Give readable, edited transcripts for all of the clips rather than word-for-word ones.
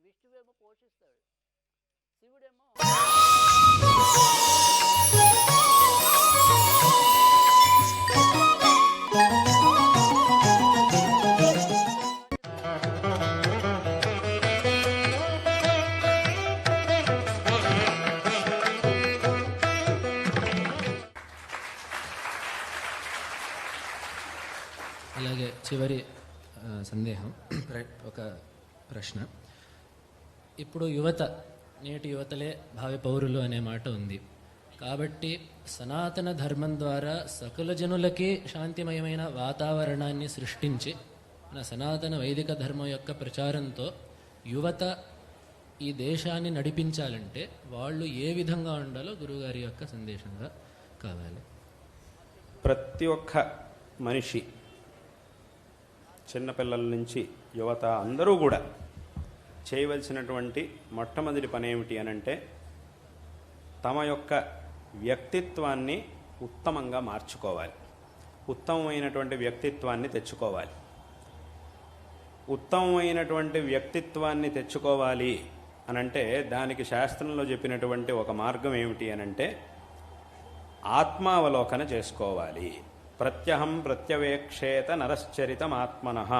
విష్ణువేమో పోషిస్తాడు, శివుడేమో అలాగే చివరి సందేహం, ఒక ప్రశ్న. ఇప్పుడు నేటి యువతలే భావి పౌరులు అనే మాట ఉంది కాబట్టి సనాతన ధర్మం ద్వారా సకల జనులకి శాంతిమయమైన వాతావరణాన్ని సృష్టించి మన సనాతన వైదిక ధర్మం యొక్క ప్రచారంతో యువత ఈ దేశాన్ని నడిపించాలంటే వాళ్ళు ఏ విధంగా ఉండాలో గురువుగారి యొక్క సందేశంగా కావాలి. ప్రతి ఒక్క మనిషి, చిన్నపిల్లల నుంచి యువత అందరూ కూడా చేయవలసినటువంటి మొట్టమొదటి పని ఏమిటి అనంటే తమ యొక్క వ్యక్తిత్వాన్ని ఉత్తమంగా మార్చుకోవాలి, ఉత్తమమైనటువంటి వ్యక్తిత్వాన్ని తెచ్చుకోవాలి. ఉత్తమమైనటువంటి వ్యక్తిత్వాన్ని తెచ్చుకోవాలి అనంటే దానికి శాస్త్రంలో చెప్పినటువంటి ఒక మార్గం ఏమిటి అనంటే ఆత్మావలోకన చేసుకోవాలి. ప్రత్యహం ప్రత్యవేక్షేత నరశ్చరితమాత్మనః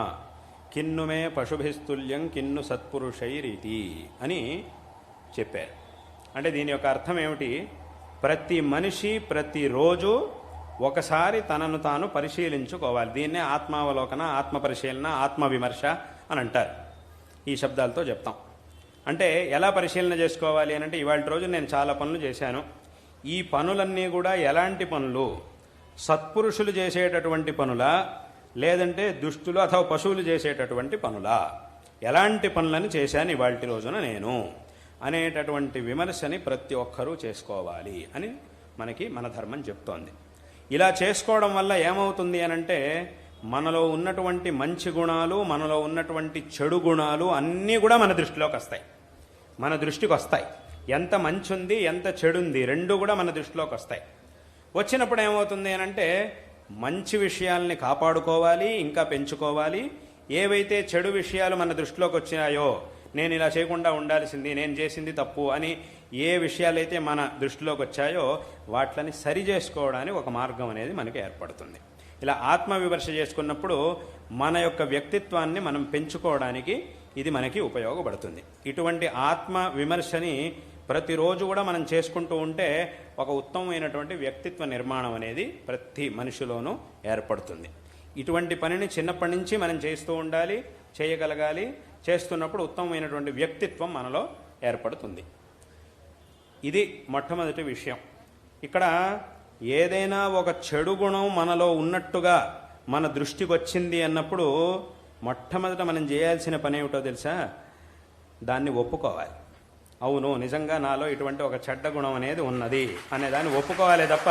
కిన్ను మే పశుభిస్తుల్యం కిన్ను సత్పురుషైరీతి అని చెప్పారు. అంటే దీని యొక్క అర్థం ఏమిటి? ప్రతి మనిషి ప్రతిరోజు ఒకసారి తనను తాను పరిశీలించుకోవాలి. దీన్నే ఆత్మావలోకన, ఆత్మ పరిశీలన, ఆత్మవిమర్శ అని అంటారు. ఈ శబ్దాలతో చెప్తాం. అంటే ఎలా పరిశీలన చేసుకోవాలి అని అంటే ఇవాళ రోజు నేను చాలా పనులు చేశాను, ఈ పనులన్నీ కూడా ఎలాంటి పనులు? సత్పురుషులు చేసేటటువంటి పనులా, లేదంటే దుష్టులు అథవా పశువులు చేసేటటువంటి పనులా? ఎలాంటి పనులను చేశాను ఇవాళ రోజున నేను అనేటటువంటి విమర్శని ప్రతి ఒక్కరూ చేసుకోవాలి అని మనకి మన ధర్మం చెప్తోంది. ఇలా చేసుకోవడం వల్ల ఏమవుతుంది అనంటే మనలో ఉన్నటువంటి మంచి గుణాలు, మనలో ఉన్నటువంటి చెడు గుణాలు అన్నీ కూడా మన దృష్టిలోకి వస్తాయి, మన దృష్టికి వస్తాయి. ఎంత మంచి ఉంది, ఎంత చెడు ఉంది, రెండు కూడా మన దృష్టిలోకి వస్తాయి. వచ్చినప్పుడు ఏమవుతుంది అనంటే మంచి విషయాల్ని కాపాడుకోవాలి, ఇంకా పెంచుకోవాలి. ఏవైతే చెడు విషయాలు మన దృష్టిలోకి వచ్చినాయో, నేను ఇలా చేయకుండా ఉండాల్సింది, నేను చేసింది తప్పు అని ఏ విషయాలైతే మన దృష్టిలోకి వచ్చాయో వాటిని సరి చేసుకోవడానికి ఒక మార్గం అనేది మనకి ఏర్పడుతుంది. ఇలా ఆత్మవిమర్శ చేసుకున్నప్పుడు మన యొక్క వ్యక్తిత్వాన్ని మనం పెంచుకోవడానికి ఇది మనకి ఉపయోగపడుతుంది. ఇటువంటి ఆత్మ విమర్శని ప్రతిరోజు కూడా మనం చేసుకుంటూ ఉంటే ఒక ఉత్తమమైనటువంటి వ్యక్తిత్వ నిర్మాణం అనేది ప్రతి మనిషిలోనూ ఏర్పడుతుంది. ఇటువంటి పనిని చిన్నప్పటి నుంచి మనం చేస్తూ ఉండాలి, చేయగలగాలి. చేస్తున్నప్పుడు ఉత్తమమైనటువంటి వ్యక్తిత్వం మనలో ఏర్పడుతుంది. ఇది మొట్టమొదటి విషయం. ఇక్కడ ఏదైనా ఒక చెడు గుణం మనలో ఉన్నట్టుగా మన దృష్టికి వచ్చింది అన్నప్పుడు మొట్టమొదట మనం చేయాల్సిన పని ఏమిటో తెలుసా? దాన్ని ఒప్పుకోవాలి. అవును, నిజంగా నాలో ఇటువంటి ఒక చెడ్డ గుణం అనేది ఉన్నది అనేదాన్ని ఒప్పుకోవాలి తప్ప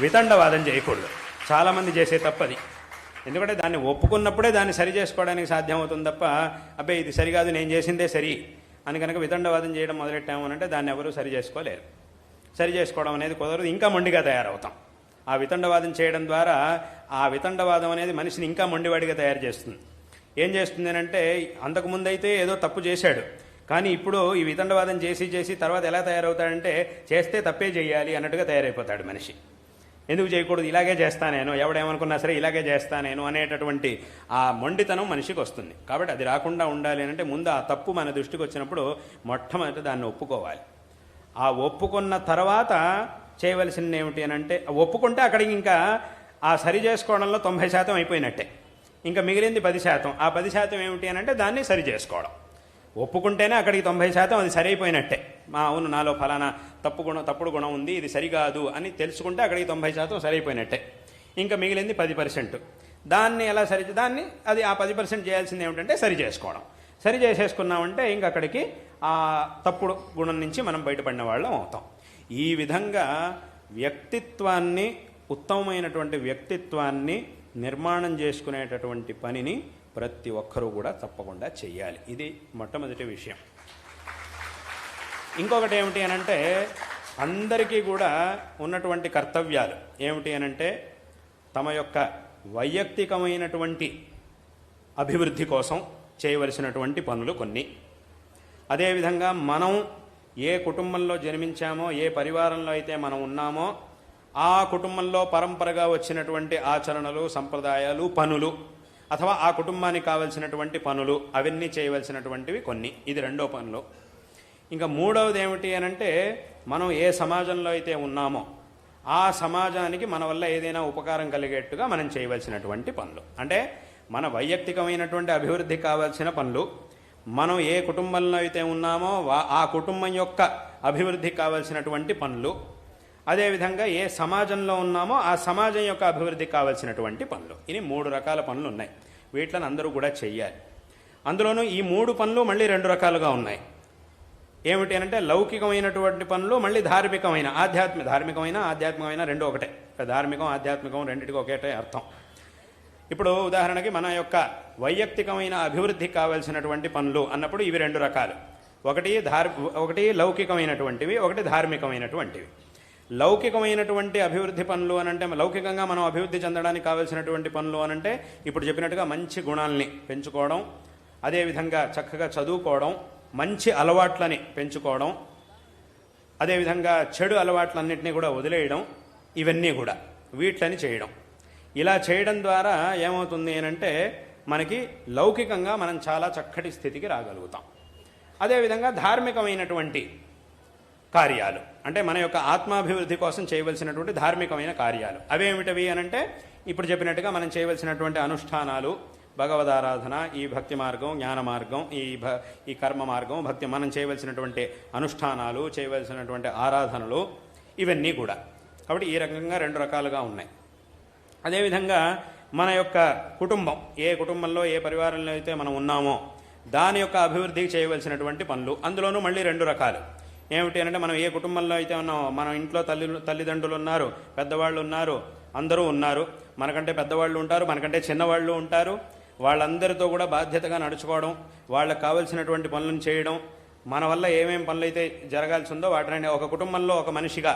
వితండవాదం చేయకూడదు. చాలామంది చేసే తప్పది. ఎందుకంటే దాన్ని ఒప్పుకున్నప్పుడే దాన్ని సరి చేసుకోవడానికి సాధ్యమవుతుంది తప్ప అబ్బాయి ఇది సరికాదు, నేను చేసిందే సరి అని కనుక వితండవాదం చేయడం మొదలెట్టామనంటే దాన్ని ఎవరూ సరి చేసుకోలేరు. సరి చేసుకోవడం అనేది కుదరదు, ఇంకా మొండిగా తయారవుతాం. ఆ వితండవాదం చేయడం ద్వారా ఆ వితండవాదం అనేది మనిషిని ఇంకా మొండివాడిగా తయారు చేస్తుంది. ఏం చేస్తుంది అంటే అంతకుముందైతే ఏదో తప్పు చేశాడు, కానీ ఇప్పుడు ఈ వితండవాదం చేసి తర్వాత ఎలా తయారవుతాడంటే చేస్తే తప్పే చేయాలి అన్నట్టుగా తయారైపోతాడు మనిషి. ఎందుకు చేయకూడదు, ఇలాగే చేస్తా నేను, ఎవడేమనుకున్నా సరే ఇలాగే చేస్తా నేను అనేటటువంటి ఆ మొండితనం మనిషికి వస్తుంది. కాబట్టి అది రాకుండా ఉండాలి అంటే ముందు ఆ తప్పు మన దృష్టికి వచ్చినప్పుడు మొట్టమొదటి దాన్ని ఒప్పుకోవాలి. ఆ ఒప్పుకున్న తర్వాత చేయవలసింది ఏమిటి అని అంటే ఒప్పుకుంటే అక్కడికి ఇంకా ఆ సరి చేసుకోవడంలో 90% అయిపోయినట్టే. ఇంకా మిగిలింది 10%. ఆ 10% ఏమిటి అని అంటే దాన్ని సరి చేసుకోవడం. ఒప్పుకుంటేనే అక్కడికి 90% అది సరైపోయినట్టే. అవును, నాలో ఫలానా తప్పుడు గుణం ఉంది, ఇది సరికాదు అని తెలుసుకుంటే అక్కడికి 90% సరైపోయినట్టే. ఇంకా మిగిలింది 10%. దాన్ని ఎలా దాన్ని అది ఆ 10% చేయాల్సింది ఏమిటంటే సరి చేసుకోవడం. సరి చేసేసుకున్నామంటే ఇంక అక్కడికి ఆ తప్పుడు గుణం నుంచి మనం బయటపడిన వాళ్ళం అవుతాం. ఈ విధంగా వ్యక్తిత్వాన్ని, ఉత్తమమైనటువంటి వ్యక్తిత్వాన్ని నిర్మాణం చేసుకునేటటువంటి పనిని ప్రతి ఒక్కరూ కూడా తప్పకుండా చెయ్యాలి. ఇది మొట్టమొదటి విషయం. ఇంకొకటి ఏమిటి అనంటే అందరికీ కూడా ఉన్నటువంటి కర్తవ్యాలు ఏమిటి అనంటే తమ యొక్క వైయక్తికమైనటువంటి అభివృద్ధి కోసం చేయవలసినటువంటి పనులు కొన్ని, అదేవిధంగా మనం ఏ కుటుంబంలో జన్మించామో, ఏ పరివారంలో అయితే మనం ఉన్నామో ఆ కుటుంబంలో పరంపరగా వచ్చినటువంటి ఆచరణలు, సంప్రదాయాలు, పనులు, అథవా ఆ కుటుంబానికి కావలసినటువంటి పనులు అవన్నీ చేయవలసినటువంటివి కొన్ని. ఇది రెండో పనులు. ఇంకా మూడవది ఏమిటి అనంటే, మనం ఏ సమాజంలో అయితే ఉన్నామో ఆ సమాజానికి మన వల్ల ఏదైనా ఉపకారం కలిగేట్టుగా మనం చేయవలసినటువంటి పనులు. అంటే మన వైయక్తికమైనటువంటి అభివృద్ధికి కావాల్సిన పనులు, మనం ఏ కుటుంబంలో అయితే ఉన్నామో ఆ కుటుంబం యొక్క అభివృద్ధికి కావాల్సినటువంటి పనులు, అదేవిధంగా ఏ సమాజంలో ఉన్నామో ఆ సమాజం యొక్క అభివృద్ధికి కావాల్సినటువంటి పనులు. ఇవి 3 రకాల పనులు ఉన్నాయి. వీటిని అందరూ కూడా చెయ్యాలి. అందులోనూ ఈ 3 పనులు మళ్ళీ 2 రకాలుగా ఉన్నాయి. ఏమిటి అంటే, లౌకికమైనటువంటి పనులు, మళ్ళీ ధార్మికమైన, ధార్మికమైన ఆధ్యాత్మికమైన రెండు ఒకటే. ధార్మికం ఆధ్యాత్మికం రెండింటికి ఒకేటే అర్థం. ఇప్పుడు ఉదాహరణకి మన యొక్క వైయక్తికమైన అభివృద్ధికి కావాల్సినటువంటి పనులు అన్నప్పుడు ఇవి 2 రకాలు. ఒకటి లౌకికమైనటువంటివి, ఒకటి ధార్మికమైనటువంటివి. లౌకికమైనటువంటి అభివృద్ధి పనులు అనంటే, లౌకికంగా మనం అభివృద్ధి చెందడానికి కావాల్సినటువంటి పనులు అనంటే, ఇప్పుడు చెప్పినట్టుగా మంచి గుణాలని పెంచుకోవడం, అదేవిధంగా చక్కగా చదువుకోవడం, మంచి అలవాట్లని పెంచుకోవడం, అదేవిధంగా చెడు అలవాట్లన్నింటినీ కూడా వదిలేయడం, ఇవన్నీ కూడా వీటిని చేయడం. ఇలా చేయడం ద్వారా ఏమవుతుంది అనంటే, మనకి లౌకికంగా మనం చాలా చక్కటి స్థితికి రాగలుగుతాం. అదేవిధంగా ధార్మికమైనటువంటి కార్యాలు అంటే మన యొక్క ఆత్మాభివృద్ధి కోసం చేయవలసినటువంటి ధార్మికమైన కార్యాలు అవేమిటవి అనంటే, ఇప్పుడు చెప్పినట్టుగా మనం చేయవలసినటువంటి అనుష్ఠానాలు, భగవదారాధన, ఈ భక్తి మార్గం, జ్ఞాన మార్గం, ఈ కర్మ మార్గం, భక్తి, మనం చేయవలసినటువంటి అనుష్ఠానాలు, చేయవలసినటువంటి ఆరాధనలు, ఇవన్నీ కూడా. కాబట్టి ఈ రకంగా 2 రకాలుగా ఉన్నాయి. అదేవిధంగా మన యొక్క కుటుంబం, ఏ కుటుంబంలో ఏ పరివారంలో అయితే మనం ఉన్నామో దాని యొక్క అభివృద్ధికి చేయవలసినటువంటి పనులు, అందులోనూ మళ్ళీ 2 రకాలు. ఏమిటి అంటే, మనం ఏ కుటుంబంలో అయితే ఉన్నామో, మన ఇంట్లో తల్లిదండ్రులు ఉన్నారు, పెద్దవాళ్ళు ఉన్నారు, అందరూ ఉన్నారు, మనకంటే పెద్దవాళ్ళు ఉంటారు, మనకంటే చిన్నవాళ్ళు ఉంటారు, వాళ్ళందరితో కూడా బాధ్యతగా నడుచుకోవడం, వాళ్ళకు కావలసినటువంటి పనులను చేయడం, మన వల్ల ఏమేమి పనులు అయితే జరగాల్సి ఉందో వాటిని, ఒక కుటుంబంలో ఒక మనిషిగా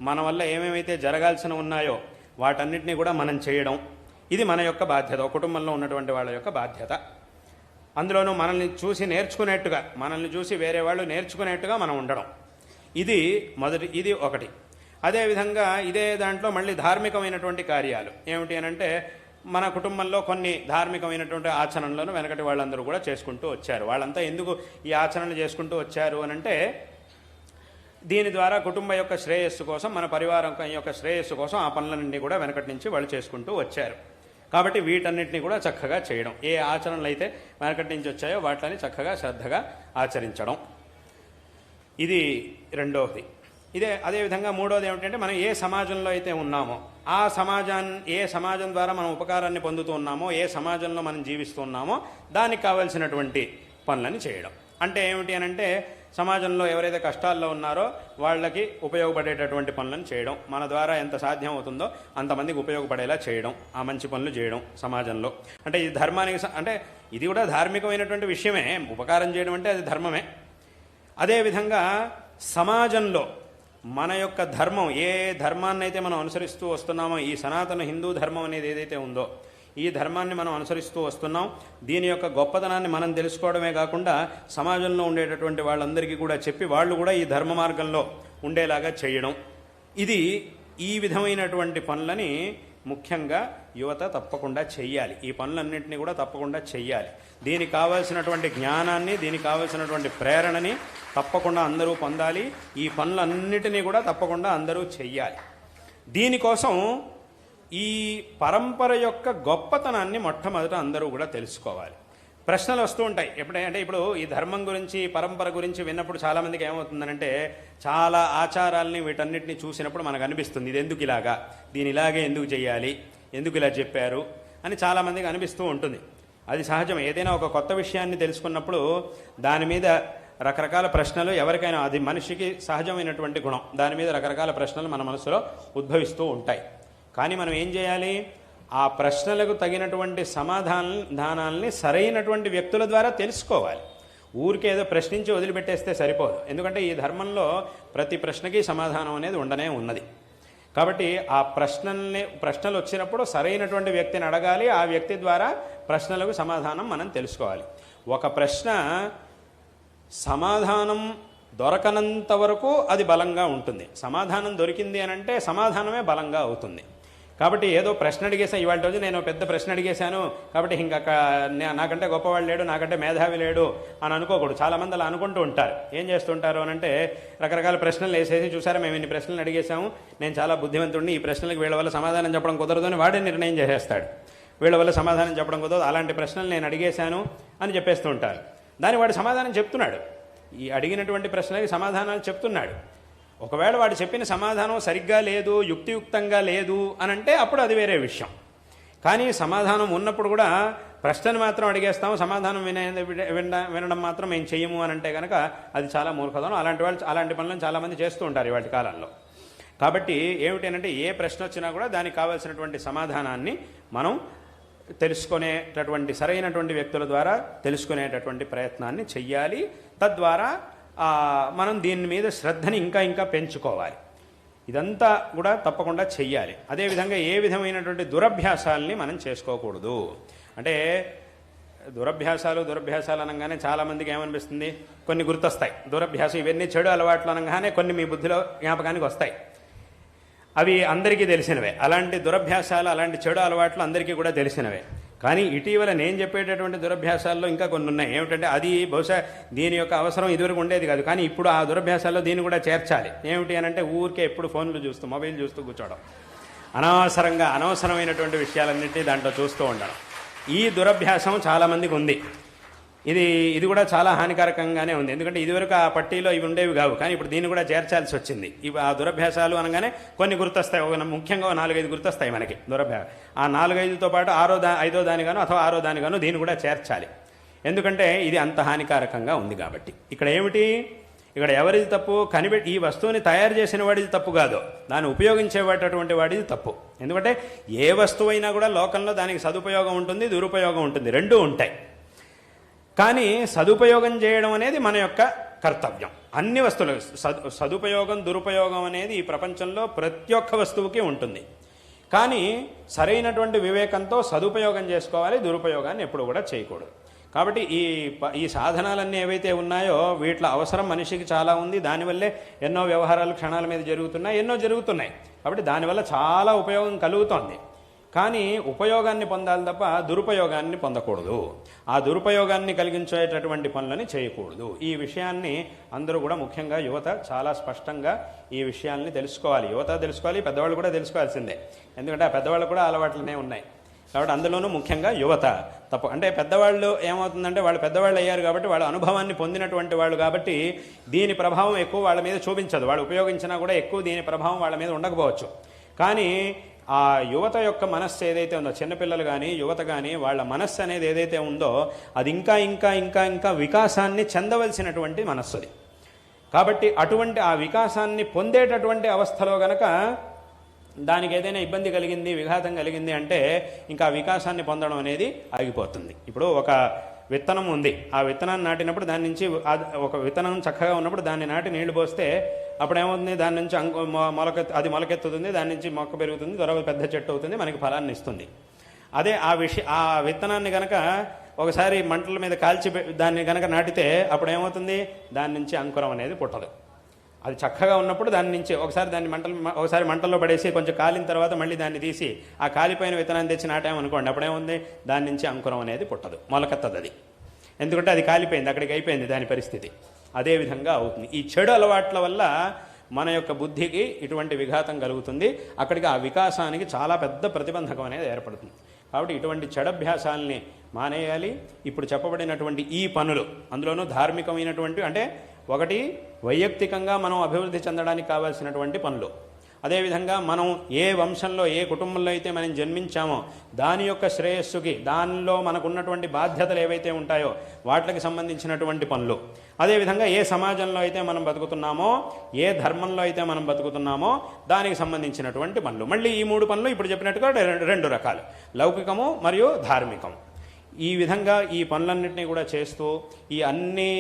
మన వల్ల ఏమేమైతే జరగాల్సిన ఉన్నాయో వాటన్నిటినీ కూడా మనం చేయడం, ఇది మన యొక్క బాధ్యత, ఒక కుటుంబంలో ఉన్నటువంటి వాళ్ళ యొక్క బాధ్యత. అందులోనూ మనల్ని చూసి నేర్చుకునేట్టుగా, మనల్ని చూసి వేరే వాళ్ళు నేర్చుకునేట్టుగా మనం ఉండడం, ఇది ఒకటి. అదేవిధంగా ఇదే దాంట్లో మళ్ళీ ధార్మికమైనటువంటి కార్యాలు ఏమిటి అనంటే, మన కుటుంబంలో కొన్ని ధార్మికమైనటువంటి ఆచరణలను వెనకటి వాళ్ళందరూ కూడా చేసుకుంటూ వచ్చారు. వాళ్ళంతా ఎందుకు ఈ ఆచరణలు చేసుకుంటూ వచ్చారు అనంటే, దీని ద్వారా కుటుంబ యొక్క శ్రేయస్సు కోసం, మన పరివారం యొక్క శ్రేయస్సు కోసం ఆ పనులన్నీ కూడా వెనకటి నుంచి వాళ్ళు చేసుకుంటూ వచ్చారు. కాబట్టి వీటన్నిటిని కూడా చక్కగా చేయడం, ఏ ఆచరణలు అయితే వెనకటి నుంచి వచ్చాయో వాటిని చక్కగా శ్రద్ధగా ఆచరించడం, ఇది రెండవది. అదేవిధంగా మూడవది ఏమిటంటే, మనం ఏ సమాజంలో అయితే ఉన్నామో ఆ ఏ సమాజం ద్వారా మనం ఉపకారాన్ని పొందుతూ ఉన్నామో, ఏ సమాజంలో మనం జీవిస్తూ ఉన్నామో దానికి కావలసినటువంటి పనులని చేయడం. అంటే ఏమిటి అనంటే, సమాజంలో ఎవరైతే కష్టాల్లో ఉన్నారో వాళ్ళకి ఉపయోగపడేటటువంటి పనులను చేయడం, మన ద్వారా ఎంత సాధ్యం అవుతుందో అంతమందికి ఉపయోగపడేలా చేయడం, ఆ మంచి పనులు చేయడం సమాజంలో. అంటే ఇది ధర్మానికి, అంటే ఇది కూడా ధార్మికమైనటువంటి విషయమే, ఉపకారం చేయడం అంటే అది ధర్మమే. అదేవిధంగా సమాజంలో మన యొక్క ధర్మం, ఏ ధర్మాన్ని అయితే మనం అనుసరిస్తూ వస్తున్నామో, ఈ సనాతన హిందూ ధర్మం అనేది ఏదైతే ఉందో ఈ ధర్మాన్ని మనం అనుసరిస్తూ వస్తున్నాం. దీని యొక్క గొప్పతనాన్ని మనం తెలుసుకోవడమే కాకుండా సమాజంలో ఉండేటటువంటి వాళ్ళందరికీ కూడా చెప్పి వాళ్ళు కూడా ఈ ధర్మ మార్గంలో ఉండేలాగా చేయడం, ఇది ఈ విధమైనటువంటి పనులని ముఖ్యంగా యువత తప్పకుండా చెయ్యాలి. ఈ పనులన్నింటినీ కూడా తప్పకుండా చెయ్యాలి. దీనికి కావాల్సినటువంటి జ్ఞానాన్ని, దీనికి కావాల్సినటువంటి ప్రేరణని తప్పకుండా అందరూ పొందాలి. ఈ పనులన్నిటినీ కూడా తప్పకుండా అందరూ చెయ్యాలి. దీనికోసం ఈ పరంపర యొక్క గొప్పతనాన్ని మొట్టమొదట అందరూ కూడా తెలుసుకోవాలి. ప్రశ్నలు వస్తూ ఉంటాయి ఎప్పుడంటే, ఇప్పుడు ఈ ధర్మం గురించి, పరంపర గురించి విన్నప్పుడు చాలామందికి ఏమవుతుందనంటే, చాలా ఆచారాలని వీటన్నిటిని చూసినప్పుడు మనకు అనిపిస్తుంది, ఇది ఎందుకు ఇలాగా, దీని ఇలాగే ఎందుకు చేయాలి, ఎందుకు ఇలా చెప్పారు అని చాలామందికి అనిపిస్తూ ఉంటుంది. అది సహజం. ఏదైనా ఒక కొత్త విషయాన్ని తెలుసుకున్నప్పుడు దాని మీద రకరకాల ప్రశ్నలు, ఎవరికైనా అది మనిషికి సహజమైనటువంటి గుణం, దాని మీద రకరకాల ప్రశ్నలు మన మనసులో ఉద్భవిస్తూ ఉంటాయి. కానీ మనం ఏం చేయాలి, ఆ ప్రశ్నలకు తగినటువంటి సమాధానాల్ని సరైనటువంటి వ్యక్తుల ద్వారా తెలుసుకోవాలి. ఊరికే ఏదో ప్రశ్నించి వదిలిపెట్టేస్తే సరిపోదు. ఎందుకంటే ఈ ధర్మంలో ప్రతి ప్రశ్నకి సమాధానం అనేది ఉండనే ఉన్నది. కాబట్టి ఆ ప్రశ్నలు వచ్చినప్పుడు సరైనటువంటి వ్యక్తిని అడగాలి. ఆ వ్యక్తి ద్వారా ప్రశ్నలకు సమాధానం మనం తెలుసుకోవాలి. ఒక ప్రశ్న సమాధానం దొరకనంత వరకు అది బలంగా ఉంటుంది. సమాధానం దొరికింది అని అంటే సమాధానమే బలంగా అవుతుంది. కాబట్టి ఏదో ప్రశ్న అడిగేసాను, ఇవాళ రోజు నేను పెద్ద ప్రశ్న అడిగేశాను కాబట్టి ఇంకా నాకంటే గొప్పవాళ్ళు లేడు, నాకంటే మేధావి లేడు అని అనుకోకూడదు. చాలామంది అలా అనుకుంటూ ఉంటారు. ఏం చేస్తుంటారు అని అంటే రకరకాల ప్రశ్నలు వేసేసి, చూసారా మేము ఇన్ని ప్రశ్నలు అడిగేశాము, నేను చాలా బుద్ధిమంతుడిని, ఈ ప్రశ్నలకు వీళ్ళ వల్ల సమాధానం చెప్పడం కుదరదు అని వాడే నిర్ణయం చేసేస్తాడు. వీళ్ళ వల్ల సమాధానం చెప్పడం కుదరదు, అలాంటి ప్రశ్నలు నేను అడిగేశాను అని చెప్పేస్తూ ఉంటారు. దాని వాడు సమాధానం చెప్తున్నాడు, ఈ అడిగినటువంటి ప్రశ్నలకి సమాధానాలు చెప్తున్నాడు. ఒకవేళ వాడు చెప్పిన సమాధానం సరిగ్గా లేదు, యుక్తియుక్తంగా లేదు అని అంటే అప్పుడు అది వేరే విషయం. కానీ సమాధానం ఉన్నప్పుడు కూడా ప్రశ్నను మాత్రం అడిగేస్తాము, సమాధానం వినడం మాత్రం మేము చెయ్యము అని అంటే కనుక అది చాలా మూర్ఖతనం. అలాంటి పనులను చాలామంది చేస్తూ ఉంటారు ఇవాటి కాలంలో. కాబట్టి ఏమిటంటే ఏ ప్రశ్న వచ్చినా కూడా దానికి కావాల్సినటువంటి సమాధానాన్ని మనం తెలుసుకునేటటువంటి సరైనటువంటి వ్యక్తుల ద్వారా తెలుసుకునేటటువంటి ప్రయత్నాన్ని చెయ్యాలి. తద్వారా మనం దీని మీద శ్రద్ధని ఇంకా పెంచుకోవాలి. ఇదంతా కూడా తప్పకుండా చెయ్యాలి. అదేవిధంగా ఏ విధమైనటువంటి దురభ్యాసాలని మనం చేసుకోకూడదు. అంటే దురభ్యాసాలు అనగానే చాలామందికి ఏమనిపిస్తుంది, కొన్ని గుర్తొస్తాయి. దురభ్యాసం ఇవన్నీ చెడు అలవాట్లు అనగానే కొన్ని మీ బుద్ధిలో జ్ఞాపకానికి వస్తాయి. అవి అందరికీ తెలిసినవే. అలాంటి దురభ్యాసాలు, అలాంటి చెడు అలవాట్లు అందరికీ కూడా తెలిసినవే. కానీ ఇటీవల నేను చెప్పేటటువంటి దురభ్యాసాల్లో ఇంకా కొన్ని ఉన్నాయి. ఏమిటంటే అది బహుశా దీని యొక్క అవసరం ఇదివరకు ఉండేది కాదు, కానీ ఇప్పుడు ఆ దురభ్యాసాల్లో దీన్ని కూడా చేర్చాలి. ఏమిటి అని అంటే ఊరికే ఎప్పుడు ఫోన్లు చూస్తూ, మొబైల్ చూస్తూ కూర్చోవడం, అనవసరమైనటువంటి విషయాలన్నింటినీ దాంట్లో చూస్తూ ఉండడం. ఈ దురభ్యాసం చాలామందికి ఉంది. ఇది కూడా చాలా హానికారకంగానే ఉంది. ఎందుకంటే ఇదివరకు ఆ పట్టీలో ఇవి ఉండేవి కావు, కానీ ఇప్పుడు దీన్ని కూడా చేర్చాల్సి వచ్చింది. ఇవి ఆ దురభ్యాసాలు అనగానే కొన్ని గుర్తొస్తాయి. ముఖ్యంగా 4-5 గుర్తొస్తాయి మనకి దురభ్యాసం. ఆ 4-5తో పాటు 5వ దానిగాను అథవా 6వ దానిగాను దీన్ని కూడా చేర్చాలి. ఎందుకంటే ఇది అంత హానికారకంగా ఉంది కాబట్టి. ఇక్కడ ఏమిటి, ఇక్కడ ఎవరిది తప్పు, ఈ వస్తువుని తయారు చేసిన వాడిది తప్పు కాదు, దాన్ని ఉపయోగించేటటువంటి వాడిది తప్పు. ఎందుకంటే ఏ వస్తువైనా కూడా లోకంలో దానికి సదుపయోగం ఉంటుంది, దురుపయోగం ఉంటుంది, రెండూ ఉంటాయి. కానీ సదుపయోగం చేయడం అనేది మన యొక్క కర్తవ్యం. అన్ని వస్తువులు సదుపయోగం దురుపయోగం అనేది ఈ ప్రపంచంలో ప్రతి ఒక్క వస్తువుకి ఉంటుంది. కానీ సరైనటువంటి వివేకంతో సదుపయోగం చేసుకోవాలి, దురుపయోగాన్ని ఎప్పుడు కూడా చేయకూడదు. కాబట్టి ఈ సాధనాలన్నీ ఏవైతే ఉన్నాయో వీటిలో అవసరం మనిషికి చాలా ఉంది. దానివల్లే ఎన్నో వ్యవహారాలు క్షణాల మీద జరుగుతున్నాయి, ఎన్నో జరుగుతున్నాయి. కాబట్టి దానివల్ల చాలా ఉపయోగం కలుగుతోంది. కానీ ఉపయోగాన్ని పొందాలి తప్ప దురుపయోగాన్ని పొందకూడదు. ఆ దురుపయోగాన్ని కలిగించేటటువంటి పనులని చేయకూడదు. ఈ విషయాన్ని అందరూ కూడా, ముఖ్యంగా యువత చాలా స్పష్టంగా ఈ విషయాల్ని తెలుసుకోవాలి. యువత తెలుసుకోవాలి, పెద్దవాళ్ళు కూడా తెలుసుకోవాల్సిందే. ఎందుకంటే ఆ పెద్దవాళ్ళు కూడా అలవాట్లనే ఉన్నాయి. కాబట్టి అందులోనూ ముఖ్యంగా యువత తప్పు. అంటే పెద్దవాళ్ళు ఏమవుతుందంటే వాళ్ళు పెద్దవాళ్ళు అయ్యారు కాబట్టి వాళ్ళ అనుభవాన్ని పొందినటువంటి వాళ్ళు కాబట్టి దీని ప్రభావం ఎక్కువ వాళ్ళ మీద చూపించదు. వాళ్ళు ఉపయోగించినా కూడా ఎక్కువ దీని ప్రభావం వాళ్ళ మీద ఉండకపోవచ్చు. కానీ ఆ యువత యొక్క మనస్సు ఏదైతే ఉందో, చిన్నపిల్లలు కానీ యువత కానీ వాళ్ళ మనస్సు అనేది ఏదైతే ఉందో అది ఇంకా వికాసాన్ని చెందవలసినటువంటి మనస్సు అది. కాబట్టి అటువంటి ఆ వికాసాన్ని పొందేటటువంటి అవస్థలో గనక దానికి ఏదైనా ఇబ్బంది కలిగింది, విఘాతం కలిగింది అంటే ఇంకా వికాసాన్ని పొందడం అనేది ఆగిపోతుంది. ఇప్పుడు ఒక విత్తనం ఉంది, ఆ విత్తనాన్ని నాటినప్పుడు దాని నుంచి ఒక విత్తనం చక్కగా ఉన్నప్పుడు దాన్ని నాటి నీళ్లు పోస్తే అప్పుడు ఏమవుతుంది, దాని నుంచి అది మొలకెత్తుతుంది, దాని నుంచి మొక్క పెరుగుతుంది, త్వరగా పెద్ద చెట్టు అవుతుంది, మనకి ఫలాన్ని ఇస్తుంది. అదే ఆ విత్తనాన్ని కనుక ఒకసారి మంటల మీద కాల్చి దాన్ని కనుక నాటితే అప్పుడు ఏమవుతుంది, దాని నుంచి అంకురం అనేది పుట్టదు. అది చక్కగా ఉన్నప్పుడు దాని నుంచి ఒకసారి మంటల్లో పడేసి కొంచెం కాలిన తర్వాత మళ్ళీ దాన్ని తీసి ఆ కాలిపోయిన విత్తనాన్ని తెచ్చి నాటామనుకోండి, అప్పుడేముంది, దాని నుంచి అంకురం అనేది పుట్టదు, మొలకెత్తదు అది. ఎందుకంటే అది కాలిపోయింది, అక్కడికి అయిపోయింది దాని పరిస్థితి. అదేవిధంగా అవుతుంది. ఈ చెడు అలవాట్ల వల్ల మన యొక్క బుద్ధికి ఇటువంటి విఘాతం కలుగుతుంది. అక్కడికి ఆ వికాసానికి చాలా పెద్ద ప్రతిబంధకం అనేది ఏర్పడుతుంది. కాబట్టి ఇటువంటి చెడభ్యాసాలని మానేయాలి. ఇప్పుడు చెప్పబడినటువంటి ఈ పనులు, అందులోనూ ధార్మికమైనటువంటి, అంటే ఒకటి వైయక్తికంగా మనం అభివృద్ధి చెందడానికి కావాల్సినటువంటి పనులు, అదేవిధంగా మనం ఏ వంశంలో ఏ కుటుంబంలో అయితే మనం జన్మించామో దాని యొక్క శ్రేయస్సుకి, దానిలో మనకున్నటువంటి బాధ్యతలు ఏవైతే ఉంటాయో వాటికి సంబంధించినటువంటి పనులు, అదేవిధంగా ఏ సమాజంలో అయితే మనం బతుకుతున్నామో, ఏ ధర్మంలో అయితే మనం బతుకుతున్నామో దానికి సంబంధించినటువంటి పనులు. మళ్ళీ ఈ 3 పనులు ఇప్పుడు చెప్పినట్టుగా 2 రకాలు, లౌకికము మరియు ధార్మికం. ఈ విధంగా ఈ పనులన్నింటినీ కూడా చేస్తూ ఈ అన్ని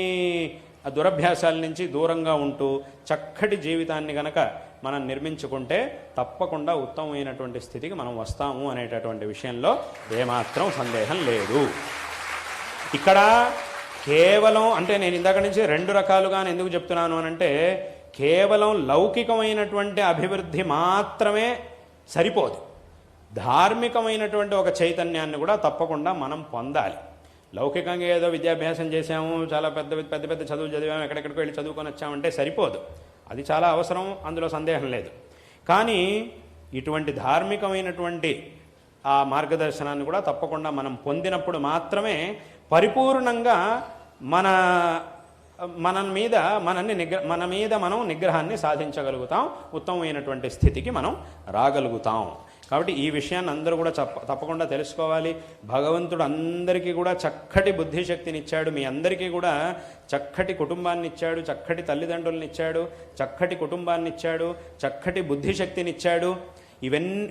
దురభ్యాసాల నుంచి దూరంగా ఉంటూ చక్కటి జీవితాన్ని గనక మనం నిర్మించుకుంటే తప్పకుండా ఉత్తమమైనటువంటి స్థితికి మనం వస్తాము అనేటటువంటి విషయంలో ఏమాత్రం సందేహం లేదు. ఇక్కడ కేవలం అంటే నేను ఇందాక నుంచి 2 రకాలుగా ఎందుకు చెప్తున్నాను అని అంటే, కేవలం లౌకికమైనటువంటి అభివృద్ధి మాత్రమే సరిపోదు. ధార్మికమైనటువంటి ఒక చైతన్యాన్ని కూడా తప్పకుండా మనం పొందాలి. లౌకికంగా ఏదో విద్యాభ్యాసం చేసాము, చాలా పెద్ద పెద్ద చదువులు చదివాము, ఎక్కడెక్కడికి వెళ్ళి చదువుకొని వచ్చామంటే సరిపోదు. అది చాలా అవసరం, అందులో సందేహం లేదు. కానీ ఇటువంటి ధార్మికమైనటువంటి ఆ మార్గదర్శనాన్ని కూడా తప్పకుండా మనం పొందినప్పుడు మాత్రమే పరిపూర్ణంగా మన మీద మనం నిగ్రహాన్ని సాధించగలుగుతాం, ఉత్తమమైనటువంటి స్థితికి మనం రాగలుగుతాం. కాబట్టి ఈ విషయాన్ని అందరూ కూడా తప్పకుండా తెలుసుకోవాలి. భగవంతుడు అందరికీ కూడా చక్కటి బుద్ధిశక్తిని ఇచ్చాడు. మీ అందరికీ కూడా చక్కటి కుటుంబాన్ని ఇచ్చాడు, చక్కటి తల్లిదండ్రులను ఇచ్చాడు, చక్కటి కుటుంబాన్ని ఇచ్చాడు, చక్కటి బుద్ధిశక్తిని ఇచ్చాడు.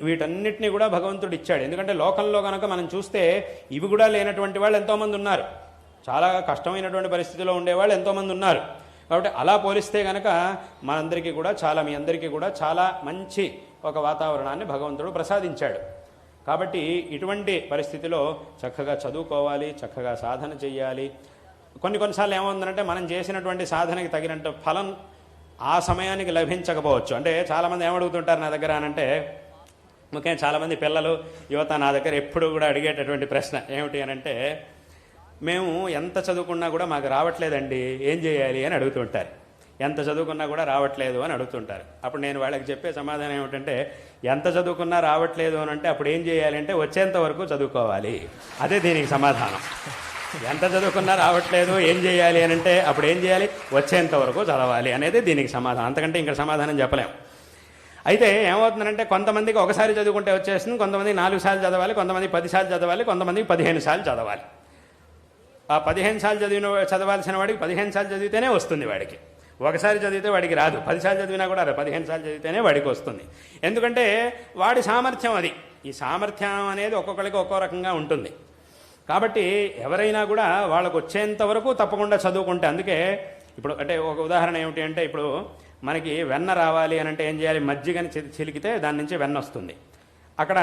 వీటన్నిటినీ కూడా భగవంతుడు ఇచ్చాడు. ఎందుకంటే లోకంలో కనుక మనం చూస్తే ఇవి కూడా లేనటువంటి వాళ్ళు ఎంతోమంది ఉన్నారు. చాలా కష్టమైనటువంటి పరిస్థితిలో ఉండేవాళ్ళు ఎంతోమంది ఉన్నారు. కాబట్టి అలా పోలిస్తే కనుక మనందరికీ కూడా మీ అందరికీ కూడా చాలా మంచి ఒక వాతావరణాన్ని భగవంతుడు ప్రసాదించాడు. కాబట్టి ఇటువంటి పరిస్థితిలో చక్కగా చదువుకోవాలి, చక్కగా సాధన చేయాలి. కొన్నిసార్లు ఏమవుతుందంటే మనం చేసినటువంటి సాధనకి తగినంత ఫలం ఆ సమయానికి లభించకపోవచ్చు. అంటే చాలామంది ఏమడుగుతుంటారు నా దగ్గర అనంటే, ముఖ్యంగా చాలామంది పిల్లలు, యువత నా దగ్గర ఎప్పుడు కూడా అడిగేటటువంటి ప్రశ్న ఏమిటి అనంటే, మేము ఎంత చదువుకున్నా కూడా మాకు రావట్లేదండి, ఏం చేయాలి అని అడుగుతుంటారు. ఎంత చదువుకున్నా కూడా రావట్లేదు అని అడుగుతుంటారు. అప్పుడు నేను వాళ్ళకి చెప్పే సమాధానం ఏమిటంటే, ఎంత చదువుకున్నా రావట్లేదు అని అంటే అప్పుడు ఏం చేయాలి అంటే వచ్చేంత వరకు చదువుకోవాలి. అదే దీనికి సమాధానం. ఎంత చదువుకున్నా రావట్లేదు ఏం చేయాలి అని అంటే అప్పుడు ఏం చేయాలి, వచ్చేంత వరకు చదవాలి అనేది దీనికి సమాధానం. అంతకంటే ఇంకా సమాధానం చెప్పలేం. అయితే ఏమవుతుందంటే కొంతమందికి ఒకసారి చదువుకుంటే వచ్చేస్తుంది, కొంతమందికి 4 సార్లు చదవాలి, కొంతమందికి 10 సార్లు చదవాలి, కొంతమందికి 15 సార్లు చదవాలి. ఆ 15 సార్లు చదవాల్సిన వాడికి 15 సార్లు చదివితేనే వస్తుంది వాడికి. ఒకసారి చదివితే వాడికి రాదు. 10 సార్లు చదివినా కూడా 15 సార్లు చదివితేనే వాడికి వస్తుంది. ఎందుకంటే వాడి సామర్థ్యం అది. ఈ సామర్థ్యం అనేది ఒక్కొక్కరికి ఒక్కో రకంగా ఉంటుంది. కాబట్టి ఎవరైనా కూడా వాళ్ళకు వచ్చేంత వరకు తప్పకుండా చదువుకుంటే, అందుకే ఇప్పుడు అంటే ఒక ఉదాహరణ ఏమిటి అంటే, ఇప్పుడు మనకి వెన్న రావాలి అని అంటే ఏం చేయాలి, మజ్జిగని చిలికితే దాని నుంచి వెన్న వస్తుంది. అక్కడ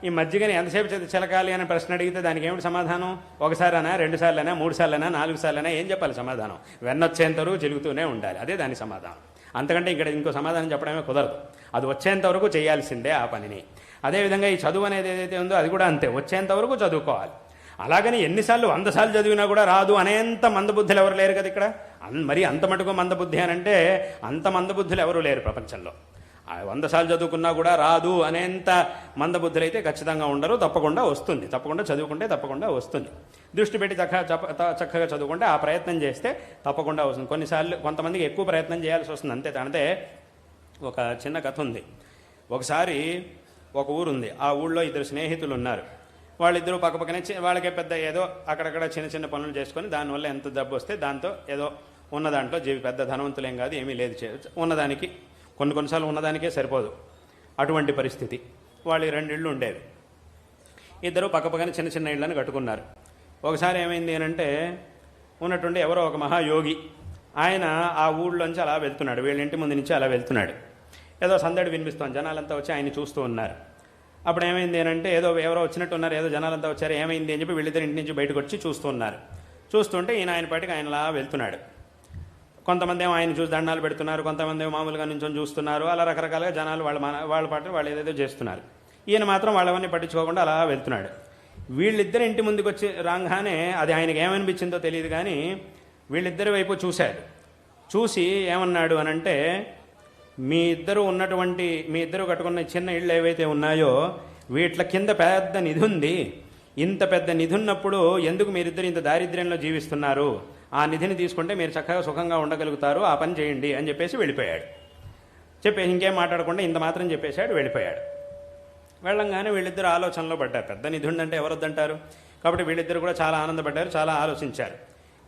ఈ మజ్జిగని ఎంతసేపు చిలకాలి అని ప్రశ్న అడిగితే దానికి ఏమిటి సమాధానం? 1 సారైనా 2 సార్లైనా 3 సార్లైనా 4 సార్లైనా ఏం చెప్పాలి సమాధానం? వెన్న వచ్చేంతవరకు చిలుగుతూనే ఉండాలి. అదే దాని సమాధానం. అంతకంటే ఇక్కడ ఇంకో సమాధానం చెప్పడమే కుదరదు. అది వచ్చేంత వరకు చేయాల్సిందే ఆ పనిని. అదేవిధంగా ఈ చదువు అనేది ఏదైతే ఉందో అది కూడా అంతే, వచ్చేంత వరకు చదువుకోవాలి. అలాగని ఎన్నిసార్లు 100 సార్లు చదివినా కూడా రాదు అనేంత మందబుద్ధులు ఎవరు లేరు కదా ఇక్కడ. మరి అంత మటుకు మందబుద్ధి అని అంటే అంత మందబుద్ధులు ఎవరు లేరు ప్రపంచంలో. 100 సార్లు చదువుకున్నా కూడా రాదు అనేంత మందబుద్ధులు అయితే ఖచ్చితంగా ఉండరు. తప్పకుండా వస్తుంది. తప్పకుండా చదువుకుంటే తప్పకుండా వస్తుంది. దృష్టి పెట్టి చక్కగా చదువుకుంటే, ఆ ప్రయత్నం చేస్తే తప్పకుండా వస్తుంది. కొన్నిసార్లు కొంతమందికి ఎక్కువ ప్రయత్నం చేయాల్సి వస్తుంది. అంతే ఒక చిన్న కథ ఉంది. ఒకసారి ఒక ఊరుంది. ఆ ఊళ్ళో 2 స్నేహితులు ఉన్నారు. వాళ్ళిద్దరూ పక్కపక్కనే వాళ్ళకే పెద్ద ఏదో అక్కడక్కడ చిన్న పనులు చేసుకొని దానివల్ల ఎంత డబ్బు వస్తే దాంతో ఏదో ఉన్న దాంట్లో పెద్ద ధనవంతులేం కాదు, ఏమీ లేదు, ఉన్నదానికి కొన్నిసార్లు ఉన్నదానికే సరిపోదు. అటువంటి పరిస్థితి. వాళ్ళు 2 ఇళ్ళు ఉండేవి. ఇద్దరు పక్కపక్కన చిన్న ఇళ్ళని కట్టుకున్నారు. ఒకసారి ఏమైంది అంటే ఉన్నట్టుండి ఎవరో ఒక మహాయోగి ఆయన ఆ ఊళ్ళోంచి అలా వెళ్తున్నాడు, వీళ్ళ ఇంటి ముందు నుంచి అలా వెళ్తున్నాడు. ఏదో సందడి వినిపిస్తోంది, జనాలంతా వచ్చి ఆయన చూస్తూ ఉన్నారు. అప్పుడు ఏమైంది అంటే ఎవరో వచ్చినట్టు ఉన్నారు, ఏదో జనాలంతా వచ్చారు, ఏమైంది అని చెప్పి వీళ్ళిద్దరు ఇంటి నుంచి బయటకు వచ్చి చూస్తూ ఉన్నారు. చూస్తుంటే ఆయన పాటికి ఆయనలా వెళ్తున్నాడు. కొంతమంది ఏమో ఆయన చూసి దండాలు పెడుతున్నారు, కొంతమంది ఏమో మామూలుగా నుంచొని చూస్తున్నారు. అలా రకరకాలుగా జనాలు వాళ్ళ పాటు వాళ్ళు ఏదేదో చేస్తున్నారు. ఈయన మాత్రం వాళ్ళవన్నీ పట్టించుకోకుండా అలా వెళ్తున్నాడు. వీళ్ళిద్దరు ఇంటి ముందుకు వచ్చి రాగానే అది ఆయనకి ఏమనిపించిందో తెలియదు కానీ వీళ్ళిద్దరి వైపు చూశాడు. చూసి ఏమన్నాడు అనంటే, మీ ఇద్దరు కట్టుకున్న చిన్న ఇళ్ళు ఏవైతే ఉన్నాయో వీట్ల కింద పెద్ద నిధి ఉంది. ఇంత పెద్ద నిధి ఉన్నప్పుడు ఎందుకు మీరిద్దరు ఇంత దారిద్ర్యంలో జీవిస్తున్నారు? ఆ నిధిని తీసుకుంటే మీరు చక్కగా సుఖంగా ఉండగలుగుతారు, ఆ పని చేయండి అని చెప్పేసి వెళ్ళిపోయాడు. చెప్పేసి ఇంకేం మాట్లాడకుండా ఇంత మాత్రం చెప్పేశాడు, వెళ్ళిపోయాడు. వెళ్ళంగానే వీళ్ళిద్దరు ఆలోచనలో పడ్డారు. పెద్ద నిధి ఉందంటే ఎవరొద్దంటారు? కాబట్టి వీళ్ళిద్దరు కూడా చాలా ఆనందపడ్డారు, చాలా ఆలోచించారు.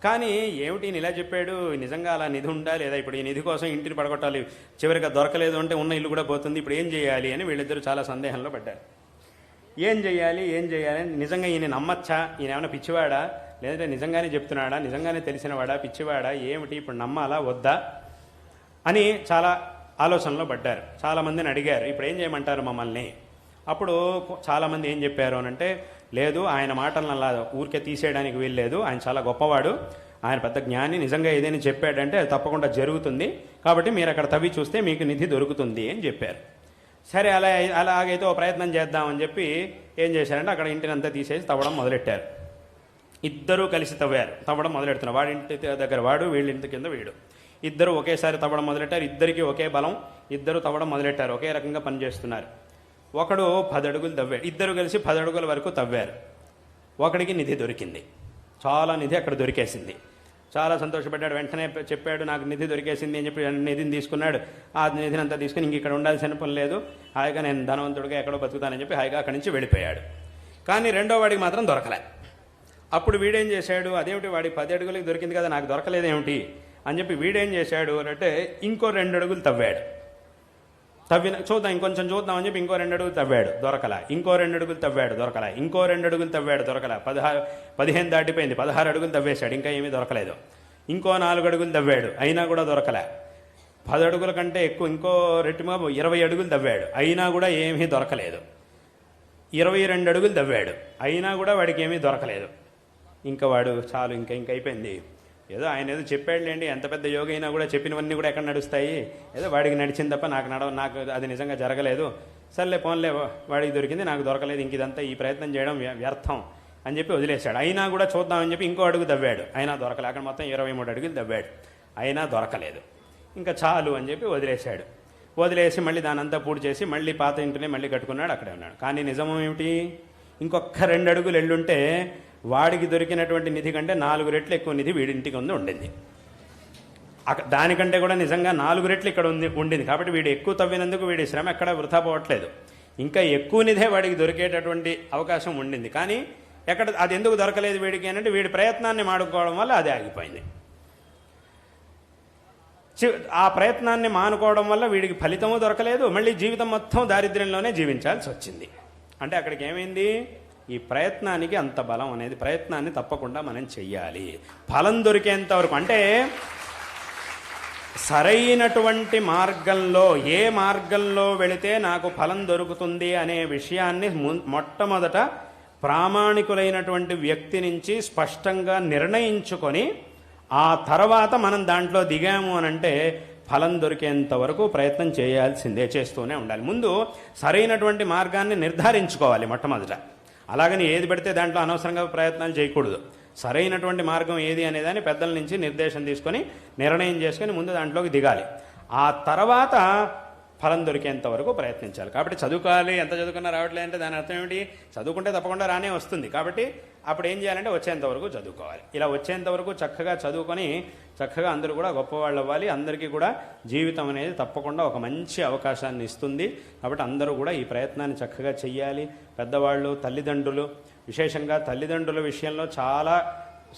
కానీ ఏమిటి ఇలా చెప్పాడు, నిజంగా అలా నిధి ఉందా లేదా? ఇప్పుడు ఈ నిధి కోసం ఇంటిని పడగొట్టాలి, చివరిగా దొరకలేదు అంటే ఉన్న ఇల్లు కూడా పోతుంది, ఇప్పుడు ఏం చేయాలి అని వీళ్ళిద్దరూ చాలా సందేహంలో పడ్డారు. ఏం చేయాలి నిజంగా ఈయన నమ్మచ్చా? ఈయన ఏమైనా పిచ్చివాడా, లేదంటే నిజంగానే చెప్తున్నాడా, నిజంగానే తెలిసినవాడా, పిచ్చివాడా, ఏమిటి ఇప్పుడు నమ్మాలా వద్దా అని చాలా ఆలోచనలో పడ్డారు. చాలామందిని అడిగారు, ఇప్పుడు ఏం చేయమంటారు మమ్మల్ని? అప్పుడు చాలామంది ఏం చెప్పారు అనంటే, లేదు ఆయన మాటలను అలా ఊరికే తీసేయడానికి వీల్లేదు, ఆయన చాలా గొప్పవాడు, ఆయన పెద్ద జ్ఞాని, నిజంగా ఏదైనా చెప్పాడంటే అది తప్పకుండా జరుగుతుంది, కాబట్టి మీరు అక్కడ తవ్వి చూస్తే మీకు నిధి దొరుకుతుంది అని చెప్పారు. సరే అలాగైతే ఓ ప్రయత్నం చేద్దామని చెప్పి ఏం చేశారంటే అక్కడ ఇంటినంతా తీసేసి తవ్వడం మొదలెట్టారు. ఇద్దరూ కలిసి తవ్వడం మొదలెడుతున్నారు. వాడి ఇంటి దగ్గర వాడు, వీళ్ళ ఇంటి కింద వీడు, ఇద్దరు ఒకేసారి తవ్వడం మొదలెట్టారు. ఇద్దరికి ఒకే బలం, ఇద్దరు తవ్వడం మొదలెట్టారు, ఒకే రకంగా పనిచేస్తున్నారు. ఒకడు 10 అడుగులు తవ్వాడు, ఇద్దరు కలిసి 10 అడుగుల వరకు తవ్వారు. ఒకడికి నిధి దొరికింది, చాలా నిధి అక్కడ దొరికేసింది. చాలా సంతోషపడ్డాడు. వెంటనే చెప్పాడు నాకు నిధి దొరికేసింది అని చెప్పి నిధిని తీసుకున్నాడు. ఆ నిధిని అంతా తీసుకుని ఇంక ఇక్కడ ఉండాల్సిన పని లేదు, హాయిగా నేను ధనవంతుడిగా ఎక్కడో బతుకుతానని చెప్పి హాయిగా అక్కడి నుంచి వెళ్ళిపోయాడు. కానీ రెండో వాడికి మాత్రం దొరకలే. అప్పుడు వీడేం చేశాడు, అదేమిటి వాడి 10 అడుగులకి దొరికింది కదా, నాకు దొరకలేదేమిటి అని చెప్పి వీడేం చేశాడు అంటే ఇంకో 2 అడుగులు తవ్వాడు. చూద్దాం ఇంకొంచెం చూద్దాం అని చెప్పి ఇంకో 2 అడుగులు తవ్వాడు, దొరకలా. ఇంకో 2 అడుగులు తవ్వాడు, దొరకలా. ఇంకో 2 అడుగులు తవ్వాడు, దొరకలా. 15 దాటిపోయింది, 16 అడుగులు తవ్వేశాడు, ఇంకా ఏమీ దొరకలేదు. ఇంకో 4 అడుగులు తవ్వాడు, అయినా కూడా దొరకలే. 10 అడుగుల కంటే ఎక్కువ ఇంకో రెట్టిమో 20 అడుగులు తవ్వాడు, అయినా కూడా ఏమీ దొరకలేదు. 22 అడుగులు తవ్వాడు, అయినా కూడా వాడికి ఏమీ దొరకలేదు. ఇంకా వాడు చాలు ఇంకా అయిపోయింది, ఏదో ఆయన ఏదో చెప్పాడులేండి, ఎంత పెద్ద యోగి అయినా కూడా చెప్పినవన్నీ కూడా ఎక్కడ నడుస్తాయి, ఏదో వాడికి నడిచింది తప్ప నాకు అది నిజంగా జరగలేదు, సర్లే పోన్లే వాడికి దొరికింది నాకు దొరకలేదు, ఇంక ఇదంతా ఈ ప్రయత్నం చేయడం వ్యర్థం అని చెప్పి వదిలేశాడు. అయినా కూడా చూద్దామని చెప్పి ఇంకో అడుగు తవ్వాడు, అయినా దొరకలేదు. అక్కడ మొత్తం 23 అడుగులు తవ్వాడు, అయినా దొరకలేదు. ఇంకా చాలు అని చెప్పి వదిలేశాడు. వదిలేసి మళ్ళీ దానంతా పూర్తి చేసి మళ్ళీ పాత ఇంటినే మళ్ళీ కట్టుకున్నాడు, అక్కడే ఉన్నాడు. కానీ నిజం ఏమిటి, ఇంకొక 2 అడుగులు ఎల్లుంటే వాడికి దొరికినటువంటి నిధి కంటే 4 రెట్లు ఎక్కువ నిధి వీడింటికి ఉండింది. దానికంటే కూడా నిజంగా 4 రెట్లు ఇక్కడ ఉండింది. కాబట్టి వీడు ఎక్కువ తవ్వినందుకు వీడి శ్రమ ఎక్కడ వృధా పోవట్లేదు, ఇంకా ఎక్కువ నిధే వాడికి దొరికేటటువంటి అవకాశం ఉండింది. కానీ అది ఎందుకు దొరకలేదు వీడికి అంటే వీడి ప్రయత్నాన్ని మానుకోవడం వల్ల అది ఆగిపోయింది. ఆ ప్రయత్నాన్ని మానుకోవడం వల్ల వీడికి ఫలితము దొరకలేదు, మళ్ళీ జీవితం మొత్తం దారిద్ర్యంలోనే జీవించాల్సి వచ్చింది. అంటే అక్కడికి ఏమైంది, ఈ ప్రయత్నానికి అంత బలం అనేది, ప్రయత్నాన్ని తప్పకుండా మనం చెయ్యాలి ఫలం దొరికేంత వరకు. అంటే సరైనటువంటి మార్గంలో, ఏ మార్గంలో వెళితే నాకు ఫలం దొరుకుతుంది అనే విషయాన్ని మొట్టమొదట ప్రామాణికులైనటువంటి వ్యక్తి నుంచి స్పష్టంగా నిర్ణయించుకొని ఆ తర్వాత మనం దాంట్లో దిగాము అనంటే ఫలం దొరికేంత వరకు ప్రయత్నం చేయాల్సిందే, చేస్తూనే ఉండాలి. ముందు సరైనటువంటి మార్గాన్ని నిర్ధారించుకోవాలి మొట్టమొదట. అలాగని ఏది పెడితే దాంట్లో అనవసరంగా ప్రయత్నాలు చేయకూడదు. సరైనటువంటి మార్గం ఏది అనేదాన్ని పెద్దల నుంచి నిర్దేశం తీసుకొని నిర్ణయం చేసుకొని ముందు దాంట్లోకి దిగాలి. ఆ తర్వాత ఫలం దొరికేంత వరకు ప్రయత్నించాలి. కాబట్టి చదువుకోవాలి, ఎంత చదువుకున్నా రావట్లేదు అంటే దాని అర్థం ఏమిటి, చదువుకుంటే తప్పకుండా రానే వస్తుంది. కాబట్టి అప్పుడు ఏం చేయాలంటే వచ్చేంత వరకు చదువుకోవాలి. ఇలా వచ్చేంత వరకు చక్కగా చదువుకొని చక్కగా అందరూ కూడా గొప్పవాళ్ళు అవ్వాలి. అందరికీ కూడా జీవితం అనేది తప్పకుండా ఒక మంచి అవకాశాన్ని ఇస్తుంది. కాబట్టి అందరూ కూడా ఈ ప్రయత్నాన్ని చక్కగా చెయ్యాలి. పెద్దవాళ్ళు, తల్లిదండ్రులు, విశేషంగా తల్లిదండ్రుల విషయంలో చాలా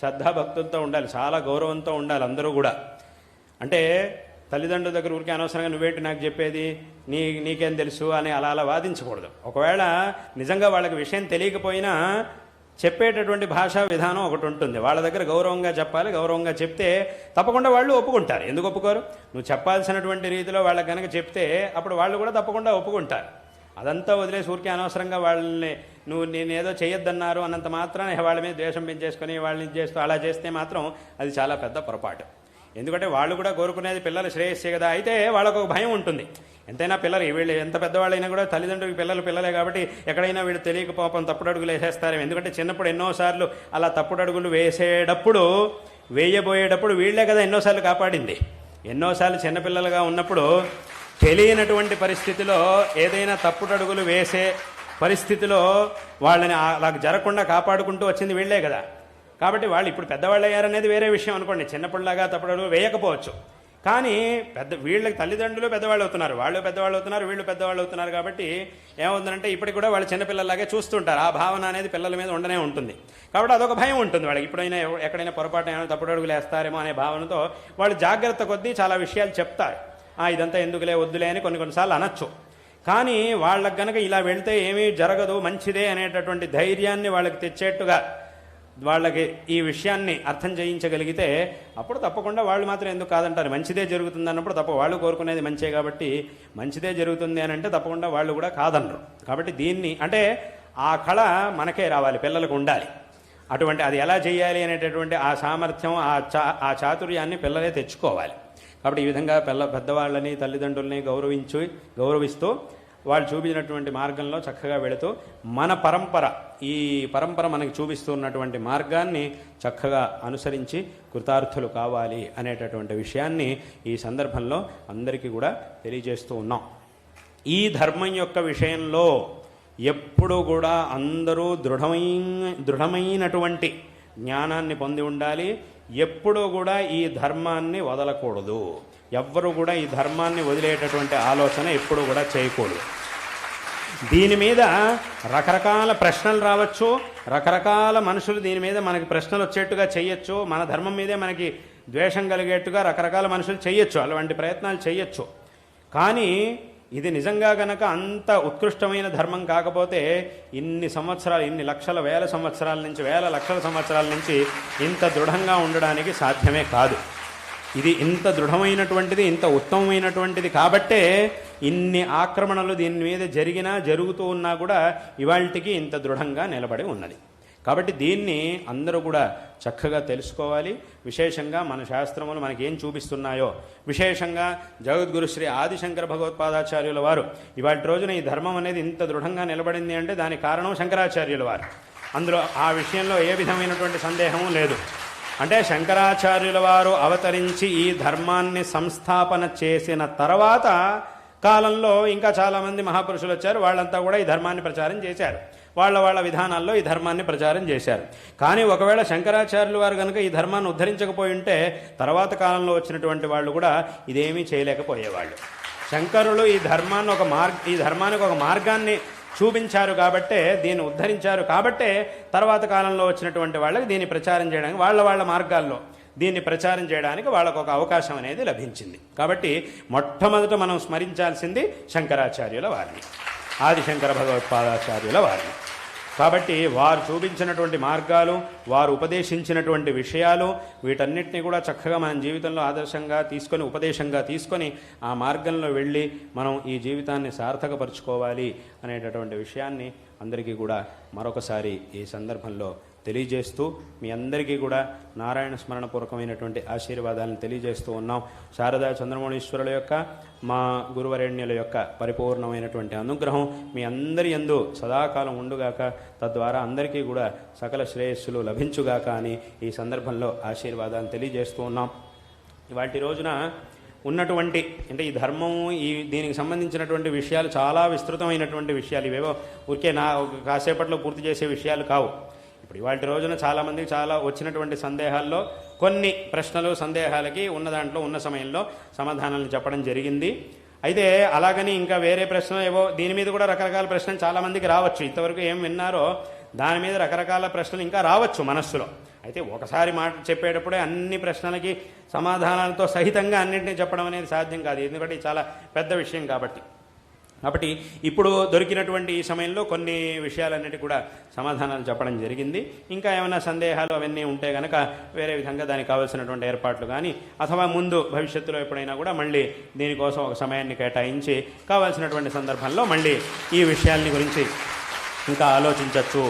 శ్రద్ధాభక్తులతో ఉండాలి, చాలా గౌరవంతో ఉండాలి అందరూ కూడా. అంటే తల్లిదండ్రుల దగ్గర ఊరికే అనవసరంగా నువ్వేంటి నాకు చెప్పేది, నీకేం తెలుసు అని అలా వాదించకూడదు. ఒకవేళ నిజంగా వాళ్ళకి విషయం తెలియకపోయినా చెప్పేటటువంటి భాషా విధానం ఒకటి ఉంటుంది. వాళ్ళ దగ్గర గౌరవంగా చెప్పాలి. గౌరవంగా చెప్తే తప్పకుండా వాళ్ళు ఒప్పుకుంటారు. ఎందుకు ఒప్పుకోరు? నువ్వు చెప్పాల్సినటువంటి రీతిలో వాళ్ళకి కనుక చెప్తే అప్పుడు వాళ్ళు కూడా తప్పకుండా ఒప్పుకుంటారు. అదంతా వదిలేసి ఊరికే అనవసరంగా వాళ్ళని నేనేదో చేయొద్దన్నారు అన్నంత మాత్రాన వాళ్ళ మీద ద్వేషం పెంచేసుకొని వాళ్ళని చేస్తూ అలా చేస్తే మాత్రం అది చాలా పెద్ద పొరపాటు. ఎందుకంటే వాళ్ళు కూడా కోరుకునేది పిల్లల శ్రేయస్సే కదా. అయితే వాళ్ళకు ఒక భయం ఉంటుంది. ఎంతైనా పిల్లలు, వీళ్ళు ఎంత పెద్దవాళ్ళైనా కూడా తల్లిదండ్రులకి పిల్లలే కాబట్టి ఎక్కడైనా వీళ్ళు తెలియక పాపం తప్పుడు అడుగులు వేసేస్తారు. ఎందుకంటే చిన్నప్పుడు ఎన్నోసార్లు అలా తప్పుడు అడుగులు వేయబోయేటప్పుడు వీళ్లే కదా ఎన్నోసార్లు కాపాడింది. ఎన్నోసార్లు చిన్నపిల్లలుగా ఉన్నప్పుడు తెలియనటువంటి పరిస్థితిలో ఏదైనా తప్పుడు అడుగులు వేసే పరిస్థితిలో వాళ్ళని అలా జరగకుండా కాపాడుకుంటూ వచ్చింది వీళ్లే కదా. కాబట్టి వాళ్ళు ఇప్పుడు పెద్దవాళ్ళు అయ్యారనేది వేరే విషయం అనుకోండి. చిన్నప్పుడులాగా తప్పుడు అడుగులు వేయకపోవచ్చు, కానీ వీళ్ళకి తల్లిదండ్రులు పెద్దవాళ్ళు అవుతున్నారు, వాళ్ళు పెద్దవాళ్ళు అవుతున్నారు, వీళ్ళు పెద్దవాళ్ళు అవుతున్నారు. కాబట్టి ఏమవుతుందంటే ఇప్పటికి కూడా వాళ్ళు చిన్నపిల్లలాగే చూస్తుంటారు. ఆ భావన అనేది పిల్లల మీద ఉండనే ఉంటుంది. కాబట్టి అదొక భయం ఉంటుంది వాళ్ళకి. ఇప్పుడైనా ఎక్కడైనా పొరపాటు ఏమైనా తప్పుడు అడుగులు వేస్తారేమో అనే భావనతో వాళ్ళు జాగ్రత్త కొద్దీ చాలా విషయాలు చెప్తారు. ఇదంతా ఎందుకులే వద్దులే అని కొన్నిసార్లు అనొచ్చు. కానీ వాళ్ళకి గనక ఇలా వెళ్తే ఏమీ జరగదు, మంచిదే అనేటటువంటి ధైర్యాన్ని వాళ్ళకి తెచ్చేట్టుగా వాళ్ళకి ఈ విషయాన్ని అర్థం చేయించగలిగితే అప్పుడు తప్పకుండా వాళ్ళు మాత్రం ఎందుకు కాదంటారు. మంచిదే జరుగుతుంది అన్నప్పుడు వాళ్ళు కోరుకునేది మంచే కాబట్టి మంచిదే జరుగుతుంది అని అంటే తప్పకుండా వాళ్ళు కూడా కాదనరు. కాబట్టి దీన్ని అంటే ఆ కళ మనకే రావాలి, పిల్లలకు ఉండాలి. అటువంటి అది ఎలా చేయాలి అనేటటువంటి ఆ సామర్థ్యం ఆ చాతుర్యాన్ని పిల్లలే తెచ్చుకోవాలి. కాబట్టి ఈ విధంగా పెద్దవాళ్ళని తల్లిదండ్రుల్ని గౌరవిస్తూ వాళ్ళు చూపించినటువంటి మార్గంలో చక్కగా వెళుతూ మన ఈ పరంపర మనకి చూపిస్తున్నటువంటి మార్గాన్ని చక్కగా అనుసరించి కృతార్థులు కావాలి అనేటటువంటి విషయాన్ని ఈ సందర్భంలో అందరికీ కూడా తెలియజేస్తూ ఉన్నాం. ఈ ధర్మం యొక్క విషయంలో ఎప్పుడూ కూడా అందరూ దృఢమైనటువంటి జ్ఞానాన్ని పొంది ఉండాలి. ఎప్పుడూ కూడా ఈ ధర్మాన్ని వదలకూడదు. ఎవ్వరూ కూడా ఈ ధర్మాన్ని వదిలేటటువంటి ఆలోచన ఎప్పుడూ కూడా చేయకూడదు. దీని మీద రకరకాల ప్రశ్నలు రావచ్చు, రకరకాల మనుషులు దీని మీద మనకి ప్రశ్నలు వచ్చేట్టుగా చేయొచ్చు, మన ధర్మం మీదే మనకి ద్వేషం కలిగేట్టుగా రకరకాల మనుషులు చేయొచ్చు, అలాంటి ప్రయత్నాలు చేయొచ్చు. కానీ ఇది నిజంగా గనక అంత ఉత్కృష్టమైన ధర్మం కాకపోతే ఇన్ని సంవత్సరాలు, ఇన్ని లక్షల వేల సంవత్సరాల నుంచి, వేల లక్షల సంవత్సరాల నుంచి ఇంత దృఢంగా ఉండడానికి సాధ్యమే కాదు. ఇది ఇంత దృఢమైనటువంటిది, ఇంత ఉత్తమమైనటువంటిది కాబట్టే ఇన్ని ఆక్రమణలు దీని మీద జరుగుతూ ఉన్నా కూడా ఇవాళకి ఇంత దృఢంగా నిలబడి ఉన్నది. కాబట్టి దీన్ని అందరూ కూడా చక్కగా తెలుసుకోవాలి. విశేషంగా మన శాస్త్రములు మనకేం చూపిస్తున్నాయో, విశేషంగా జగద్గురు శ్రీ ఆదిశంకర భగవత్పాదాచార్యుల వారు ఇవాళ రోజున ఈ ధర్మం అనేది ఇంత దృఢంగా నిలబడింది అంటే దానికి కారణం శంకరాచార్యుల వారు. అందులో ఆ విషయంలో ఏ విధమైనటువంటి సందేహము లేదు. అంటే శంకరాచార్యుల వారు అవతరించి ఈ ధర్మాన్ని సంస్థాపన చేసిన తర్వాత కాలంలో ఇంకా చాలామంది మహాపురుషులు వచ్చారు. వాళ్ళంతా కూడా ఈ ధర్మాన్ని ప్రచారం చేశారు, వాళ్ళ విధానాల్లో ఈ ధర్మాన్ని ప్రచారం చేశారు. కానీ ఒకవేళ శంకరాచార్యుల వారు కనుక ఈ ధర్మాన్ని ఉద్ధరించకపోయి ఉంటే తర్వాత కాలంలో వచ్చినటువంటి వాళ్ళు కూడా ఇదేమీ చేయలేకపోయేవాళ్ళు. శంకరులు ఈ ధర్మానికి ఒక మార్గాన్ని చూపించారు కాబట్టే, దీన్ని ఉద్ధరించారు కాబట్టే తర్వాత కాలంలో వచ్చినటువంటి వాళ్ళకి దీన్ని ప్రచారం చేయడానికి, వాళ్ళ మార్గాల్లో దీన్ని ప్రచారం చేయడానికి వాళ్ళకు ఒక అవకాశం అనేది లభించింది. కాబట్టి మొట్టమొదట మనం స్మరించాల్సింది శంకరాచార్యుల వారిని, ఆదిశంకర భగవత్పాదాచార్యుల వారిని. కాబట్టి వారు చూపించినటువంటి మార్గాలు, వారు ఉపదేశించినటువంటి విషయాలు, వీటన్నిటిని కూడా చక్కగా మన జీవితంలో ఆదర్శంగా తీసుకొని, ఉపదేశంగా తీసుకొని ఆ మార్గంలో వెళ్ళి మనం ఈ జీవితాన్ని సార్థకపరుచుకోవాలి అనేటటువంటి విషయాన్ని అందరికీ కూడా మరొకసారి ఈ సందర్భంలో తెలియజేస్తూ మీ అందరికీ కూడా నారాయణ స్మరణపూర్వకమైనటువంటి ఆశీర్వాదాలను తెలియజేస్తూ ఉన్నాం. శారదా చంద్రమౌళీశ్వరుల యొక్క, మా గురువరేణ్యుల యొక్క పరిపూర్ణమైనటువంటి అనుగ్రహం మీ అందరి యందు సదాకాలం ఉండుగాక, తద్వారా అందరికీ కూడా సకల శ్రేయస్సులు లభించుగాక అని ఈ సందర్భంలో ఆశీర్వాదాలను తెలియజేస్తూ ఉన్నాం. ఇవాటి రోజున ఉన్నటువంటి అంటే ఈ ధర్మము, దీనికి సంబంధించినటువంటి విషయాలు చాలా విస్తృతమైనటువంటి విషయాలు, ఇవేవో ఊరికే కాసేపట్లో పూర్తి చేసే విషయాలు కావు. ఇప్పుడు ఇవాళ రోజున చాలామందికి చాలా వచ్చినటువంటి సందేహాల్లో కొన్ని ప్రశ్నలు, సందేహాలకి ఉన్న దాంట్లో ఉన్న సమయంలో సమాధానాలు చెప్పడం జరిగింది. అయితే అలాగని ఇంకా వేరే ప్రశ్నలు ఏవో దీని మీద కూడా రకరకాల ప్రశ్నలు చాలామందికి రావచ్చు. ఇంతవరకు ఏం విన్నారో దాని మీద రకరకాల ప్రశ్నలు ఇంకా రావచ్చు మనస్సులో. అయితే ఒకసారి మాట చెప్పేటప్పుడే అన్ని ప్రశ్నలకి సమాధానాలతో సహితంగా అన్నింటినీ చెప్పడం అనేది సాధ్యం కాదు, ఎందుకంటే చాలా పెద్ద విషయం కాబట్టి. ఇప్పుడు దొరికినటువంటి ఈ సమయంలో కొన్ని విషయాలన్నిటి కూడా సమాధానాలు చెప్పడం జరిగింది. ఇంకా ఏమైనా సందేహాలు అవన్నీ ఉంటే కనుక వేరే విధంగా దానికి కావాల్సినటువంటి ఏర్పాట్లు కానీ, అథవా ముందు భవిష్యత్తులో ఎప్పుడైనా కూడా మళ్ళీ దీనికోసం ఒక సమయాన్ని కేటాయించి కావాల్సినటువంటి సందర్భంలో మళ్ళీ ఈ విషయాల్ని గురించి ఇంకా ఆలోచించవచ్చు.